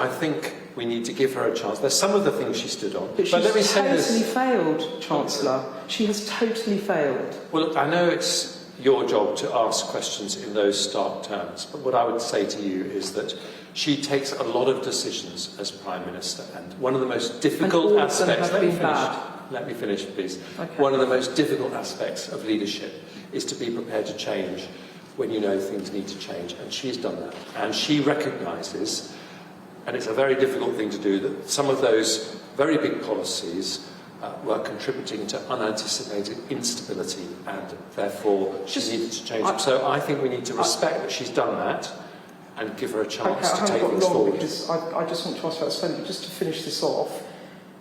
I think we need to give her a chance. There's some of the things she stood on. But she's totally failed, Chancellor. She has totally failed. Well, I know it's your job to ask questions in those stark terms, but what I would say to you is that she takes a lot of decisions as Prime Minister, and one of the most difficult aspects... Let me finish, please. Okay. One of the most difficult aspects of leadership is to be prepared to change when you know things need to change, and she's done that. And she recognises, and it's a very difficult thing to do, that some of those very big policies were contributing to unanticipated instability, and therefore she needed to change them. So I think we need to respect that she's done that and give her a chance to take things forward. Because I just want to ask about spending, but just to finish this off,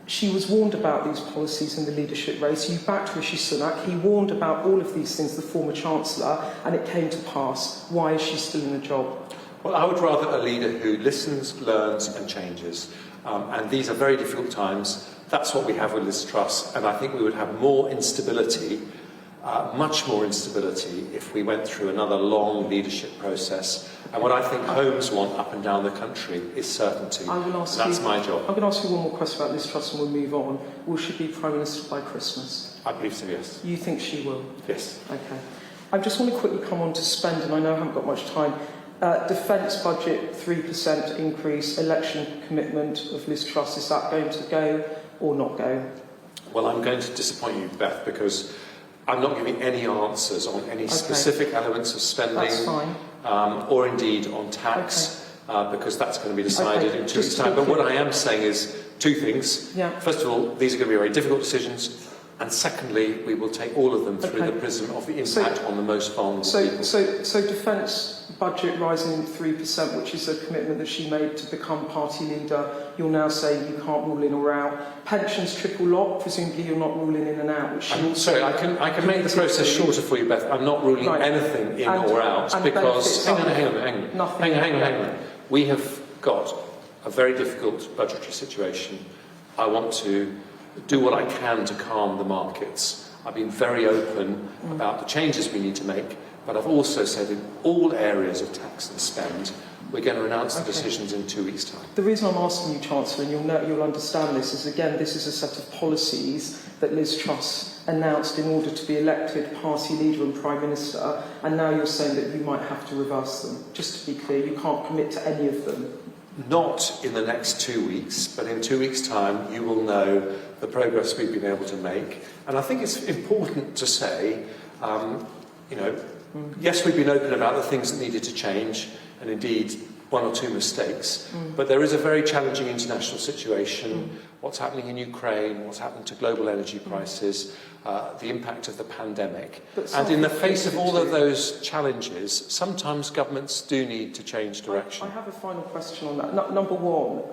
she was warned about these policies in the leadership race. You backed Rishi Sunak. He warned about all of these things, the former Chancellor, and it came to pass. Why is she still in the job? Well, I would rather a leader who listens, learns and changes. And these are very difficult times. That's what we have with Liz Truss. And I think we would have more instability, much more instability, if we went through another long leadership process. And what I think homes want up and down the country is certainty. That's my job. I'm going to ask you one more question about Liz Truss and we'll move on. Will she be Prime Minister by Christmas? I believe so, yes. You think she will? Yes. Okay. I just want to quickly come on to spending. I know I haven't got much time. Defence budget, 3% increase, election commitment of Liz Truss. Is that going to go or not go? Well, I'm going to disappoint you, Beth, because I'm not giving any answers on any specific elements of spending. That's fine. Or indeed on tax, because that's going to be decided in 2 weeks' time. But what I am saying is two things. Yeah. First of all, these are going to be very difficult decisions. And secondly, we will take all of them through the prism of the impact on the most vulnerable people. So defence budget rising 3%, which is a commitment that she made to become party leader. You're now saying you can't rule in or out. Pensions triple lock, presumably you're not ruling in and out. Which sorry, I can make the process shorter for you, Beth. I'm not ruling anything in or out because... Hang on. We have got a very difficult budgetary situation. I want to do what I can to calm the markets. I've been very open about the changes we need to make, but I've also said in all areas of tax and spend, we're going to announce the decisions in 2 weeks' time. The reason I'm asking you, Chancellor, and you'll understand this, is again, this is a set of policies that Liz Truss announced in order to be elected party leader and Prime Minister, and now you're saying that you might have to reverse them. Just to be clear, you can't commit to any of them. Not in the next 2 weeks, but in 2 weeks' time you will know the progress we've been able to make. And I think it's important to say, yes, we've been open about the things that needed to change, and indeed 1 or 2 mistakes, but there is a very challenging international situation, what's happening in Ukraine, what's happened to global energy prices, the impact of the pandemic. And in the face of all of those challenges, sometimes governments do need to change direction. I have a final question on that. Number one,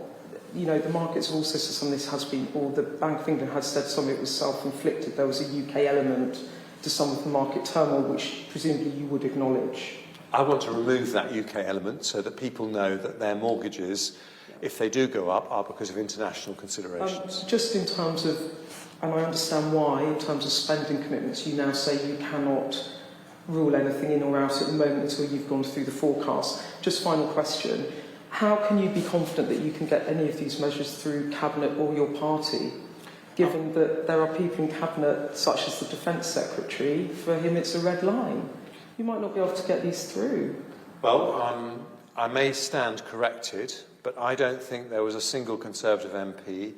the markets have also said some of this has been, or the Bank of England has said some of it was self-inflicted. There was a UK element to some of the market turmoil, which presumably you would acknowledge. I want to remove that UK element so that people know that their mortgages, if they do go up, are because of international considerations. Just in terms of, and I understand why, in terms of spending commitments, you now say you cannot rule anything in or out at the moment until you've gone through the forecast. Just final question. How can you be confident that you can get any of these measures through Cabinet or your party, given that there are people in Cabinet, such as the Defence Secretary, for him it's a red line? You might not be able to get these through. Well, I may stand corrected, but I don't think there was a single Conservative MP.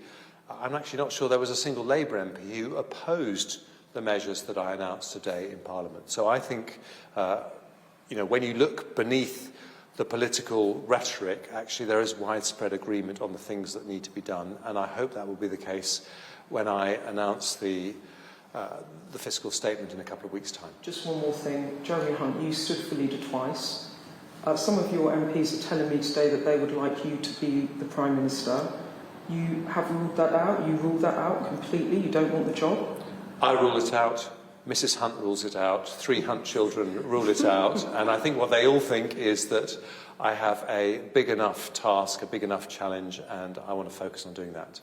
I'm actually not sure there was a single Labour MP who opposed the measures that I announced today in Parliament. So I think, when you look beneath the political rhetoric, actually there is widespread agreement on the things that need to be done, and I hope that will be the case when I announce the fiscal statement in a couple of weeks' time. Just one more thing. Jeremy Hunt, you stood for leader twice. Some of your MPs are telling me today that they would like you to be the Prime Minister. You have ruled that out? You ruled that out completely? You don't want the job? I rule it out. Mrs Hunt rules it out. 3 Hunt children rule it out. And I think what they all think is that I have a big enough task, a big enough challenge, and I want to focus on doing that.